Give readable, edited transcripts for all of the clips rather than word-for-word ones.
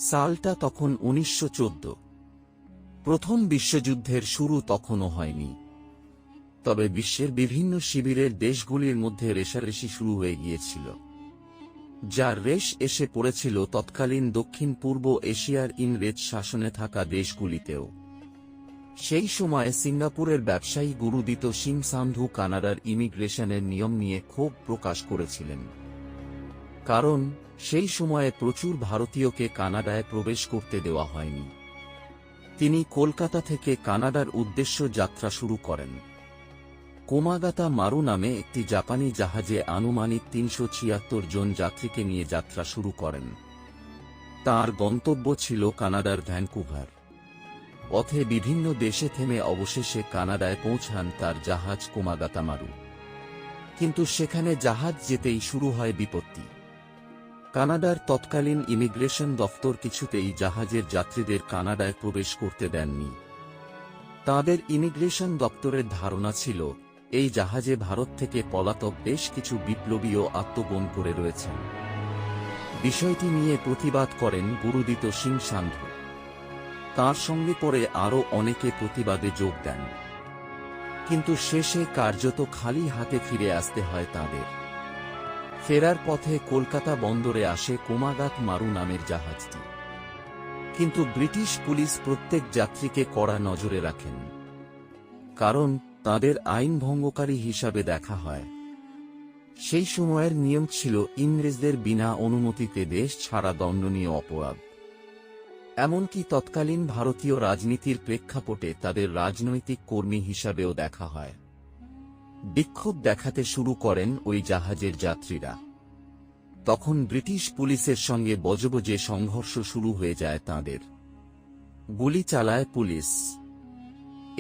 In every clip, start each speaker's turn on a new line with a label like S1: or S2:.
S1: সালটা তখন 1914। প্রথম বিশ্বযুদ্ধের শুরু তখনও হয়নি, তবে বিশ্বের বিভিন্ন শিবিরের দেশগুলির মধ্যে রেষারেষি শুরু হয়ে গিয়েছিল, যার রেশ এসে পড়েছিল তৎকালীন দক্ষিণ পূর্ব এশিয়ার ইংরেজ শাসনে থাকা দেশগুলিতেও। সেই সময়ে সিঙ্গাপুরের ব্যবসায়ী গুরুদিত সিং সান্ধু কানাডার ইমিগ্রেশনের নিয়ম নিয়ে ক্ষোভ প্রকাশ করেছিলেন, কারণ সেই সময়ে প্রচুর ভারতীয়কে কানাডায় প্রবেশ করতে দেওয়া হয়নি। তিনি কলকাতা থেকে কানাডার উদ্দেশ্য যাত্রা শুরু করেন। কোমাগাতা মারু নামে একটি জাপানি জাহাজে আনুমানিক ৩৭৬ জন যাত্রীকে নিয়ে যাত্রা শুরু করেন। তার গন্তব্য ছিল কানাডার ভ্যানকুভার। পথে বিভিন্ন দেশে থেমে অবশেষে কানাডায় পৌঁছান তার জাহাজ কোমাগাতা মারু। কিন্তু সেখানে জাহাজ যেতেই শুরু হয় বিপত্তি। কানাডার তৎকালীন ইমিগ্রেশন দফতর কিছুতেই জাহাজের যাত্রীদের কানাডায় প্রবেশ করতে দেননি। তাদের ইমিগ্রেশন দপ্তরের ধারণা ছিল এই জাহাজে ভারত থেকে পলাতক বেশ কিছু বিপ্লবীও আত্মগোপন করে রয়েছেন। বিষয়টি নিয়ে প্রতিবাদ করেন গুরুদিত সিং সান্ধু। তাঁর সঙ্গে পরে আরও অনেকে প্রতিবাদে যোগ দেন, কিন্তু শেষে কার্যত খালি হাতে ফিরে আসতে হয় তাদের। ফেরার পথে কলকাতা বন্দরে আসে কোমাগাত মারু নামের জাহাজটি, কিন্তু ব্রিটিশ পুলিশ প্রত্যেক যাত্রীকে কড়া নজরে রাখেন, কারণ তাদের আইন ভঙ্গকারী হিসাবে দেখা হয়। সেই সময়ের নিয়ম ছিল ইংরেজদের বিনা অনুমতিতে দেশ ছাড়া দণ্ডনীয় অপরাধ। এমনকি তৎকালীন ভারতীয় রাজনীতির প্রেক্ষাপটে তাদের রাজনৈতিক কর্মী হিসাবেও দেখা হয়। বিক্ষোভ দেখাতে শুরু করেন ওই জাহাজের যাত্রীরা। তখন ব্রিটিশ পুলিশের সঙ্গে বজবজে সংঘর্ষ শুরু হয়ে যায় তাদের। গুলি চালায় পুলিশ।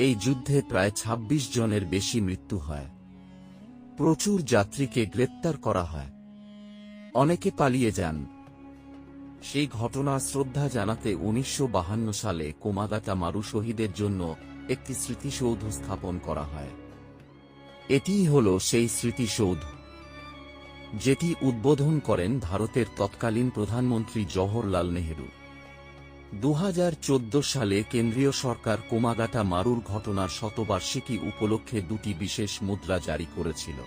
S1: এই যুদ্ধে প্রায় ২৬ জনের বেশি মৃত্যু হয়। প্রচুর যাত্রীকে গ্রেপ্তার করা হয়, অনেকে পালিয়ে যান। সেই ঘটনা শ্রদ্ধা জানাতে ১৯৫২ সালে কোমাগাতা মারু শহীদের জন্য একটি স্মৃতিসৌধ স্থাপন করা হয়। এটিই হল সেই স্মৃতিসৌধ, যেটি উদ্বোধন করেন ভারতের তৎকালীন প্রধানমন্ত্রী জওহরলাল নেহরু। ২০১৪ সালে কেন্দ্রীয় সরকার কোমাগাতা মারুর ঘটনার শতবার্ষিকী উপলক্ষে দুটি বিশেষ মুদ্রা জারি করেছিল।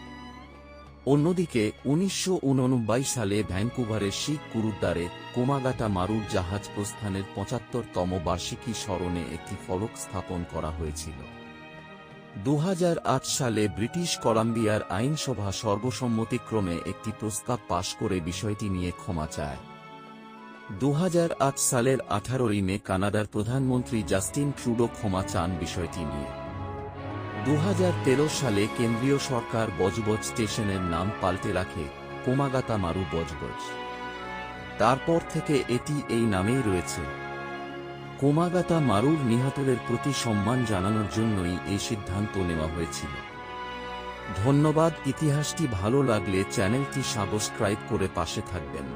S1: অন্যদিকে ১৯৮৯ সালে ভ্যানকুভারের শিখ গুরুদ্বারে কোমাগাতা মারুর জাহাজ প্রস্থানের ৭৫তম বার্ষিকী স্মরণে একটি ফলক স্থাপন করা হয়েছিল। ২০০৮ সালে ব্রিটিশ কলাম্বিয়ার আইনসভা সর্বসম্মতিক্রমে একটি প্রস্তাব পাশ করে বিষয়টি নিয়ে ক্ষমা চায়। ২০০৮ সালের ১৮ মে কানাডার প্রধানমন্ত্রী জাস্টিন ট্রুডো ক্ষমা চান বিষয়টি নিয়ে। ২০১৩ সালে কেন্দ্রীয় সরকার বজবজ স্টেশনের নাম পাল্টে রাখে কোমাগাতা মারু বজবজ। তারপর থেকে এটি এই নামেই রয়েছে। কোমাগাতা মারুর নিহতদের প্রতি সম্মান জানানোর জন্যই এই সিদ্ধান্ত নেওয়া হয়েছিল। ধন্যবাদ। ইতিহাসটি ভালো লাগলে চ্যানেলটি সাবস্ক্রাইব করে পাশে থাকবেন।